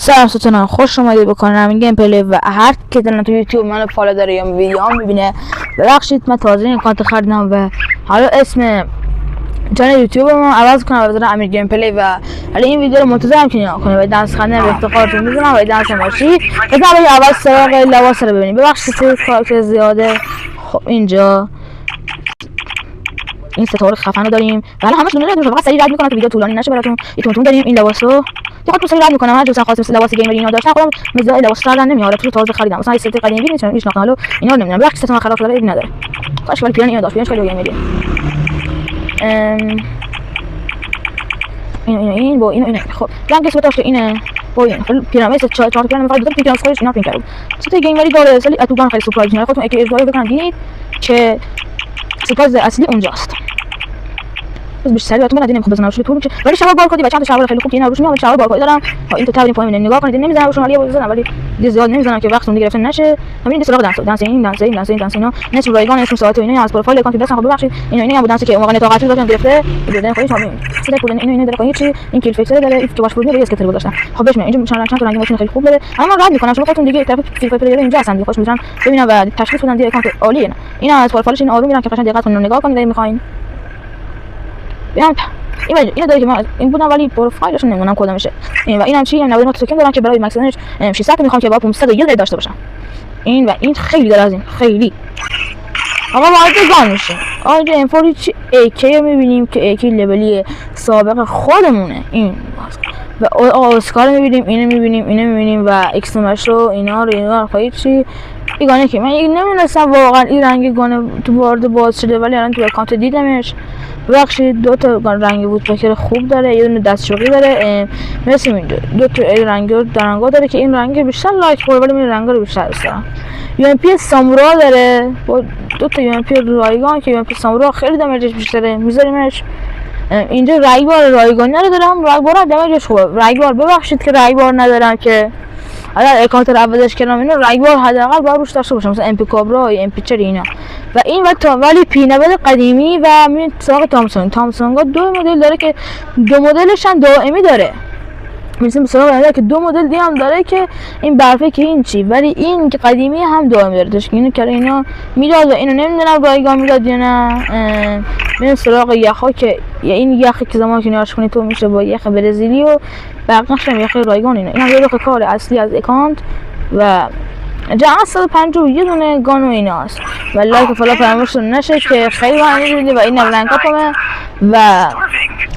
سلام ستونم، خوش اومدید به کانال گیم پلی و هر که دلن تو یوتیوب منو فالو داره یا ویدیو میبینه ببخشید من تازه این کانت خریدم و حالا اسم چنل یوتیوب ما عوض کنم و بذارم امیر گیم پلی و حالا این ویدیو رو منتظرم که نگاه کنید و دنس خنده به افتخارتون میذارم و دنس ماشی بذارم برای اول سراغ لباس رو ببینید. ببخشید کار زیاده. خب اینجا این ستاره خفن رو داریم و الان همش دونه نداریم، فقط سریع رد میکنم که ویدیو طولانی نشه براتون. این داریم این لباسو فقط سریع رد میکنم. هر جوسن خاص مثل لباس گیمری اینا داشتن خودم مثلا لباس سردن نمیاد. تو تازه خریدم مثلا این ست قدیمی نیست هیچ ناخن، حالا اینا رو نمیدونم بخش ستون خراب شده این نداره. کاش ولی پیرن اینا داشت، پیرنش خیلی گیمری. این با این خب رنگ سوتاش اینه با این پیرامید چهار پیرامید فقط دو تا پیرامید خودش اینا پین کرد. ست گیمری داره سالی اتوبان خیلی سورپرایز میاره. خودتون اگه اجرا بکنید که سورپرایز اصلی اونجاست. بس سریع اتون ندینم خوب بزنم طول میشه ولی شلوار بارکودی و چند تا شلوار خیلی خوب که اینا روش میام. شلوار بارکودی دارم این تو تابین پایین نگاه کنید نمیزنم روشون ولی بزنم ولی زیاد نمیزنم که وقتتون دیگه رفته نشه. همین سراغ دنس اینا نصف رایگان اسم ساعت و اینا از پروفایل اکانت دستم. خب ببخشید اینا بود دنس که اون موقع نتاقتی داشتم گرفته بدون خودش همین سید پول اینا داره چی این کیل فیکسر داره این که باش پول میاد اسکتر گذاشتم. خب بهش اینجا چند تا رنگ ماشین خیلی خوب داره. اما من رد میکنم شما خودتون دیگه طرف فری فایر پلیر اینجا هستن خوش میذارم ببینم و تشخیص بدن دیگه اکانت عالیه. اینا از پروفایلش این آروم میرن که قشنگ دقت کنید نگاه کنید اگه میخواین. اینا داره که من این بودم ولی پروفایلش نمیدونم کدومشه. این و اینم چی 99 توکن دارن که برای مکسنش 600 میخوام که با 501 داشته باشم. این و این خیلی داره از این خیلی آقا وارد گان میشه. آقا اینفوری چی AK رو میبینیم که AK لولی سابق خودمونه. این و اسکار میبینیم اینو میبینیم و اکسمش رو اینا خیلی چی گانه که من نمیدونستم واقعا این رنگ گانه تو وارد باز شده ولی الان تو اکانت دیدمش. ببخشید دو تا رنگ بود پکر خوب داره، یه دونه دستشویی داره مثل این دو تا رنگا داره که این رنگ بیشتر لایک خوره ولی من رنگا رو بیشتر دوست دارم. UMP سامورا داره با دو تا UMP رایگان که UMP سامورا خیلی دمیجش بیشتره میذاریمش. اینجا رایبار رایگان ندارم، رایبار دمیجش خوبه. رایبار ببخشید که رایبار ندارم که اگر اکانت رو عوضش کردم اینا رایبار حداقل باید روش داشته باشم مثلا MP کابرا یا MP چر اینا و این ولی پینبل قدیمی و من سراغ تامسونگ دو مدل داره که دو مدلش هم دائمی داره. مثلا سراغ که دو مدل دیگه هم داره که این برفه که این چی ولی این که قدیمی هم دائمی داره که اینو که اینا میداد و اینو نمیدونم رایگان میداد یا نه. من سراغ یخا که این یخی که زمان که نگاش کنی تو میشه با یخ برزیلی و بقیه‌اش هم یخ رایگان اینا هم یه کار اصلی از اکانت و جمع 150 یه دونه گان و ایناست و لایک و فالو فراموش نشه که خیلی انرژی میده و این لینک اپمه و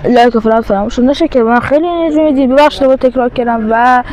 لایک و فالو فراموش نشه که من خیلی انرژی میدی. ببخشید تکرار کردم و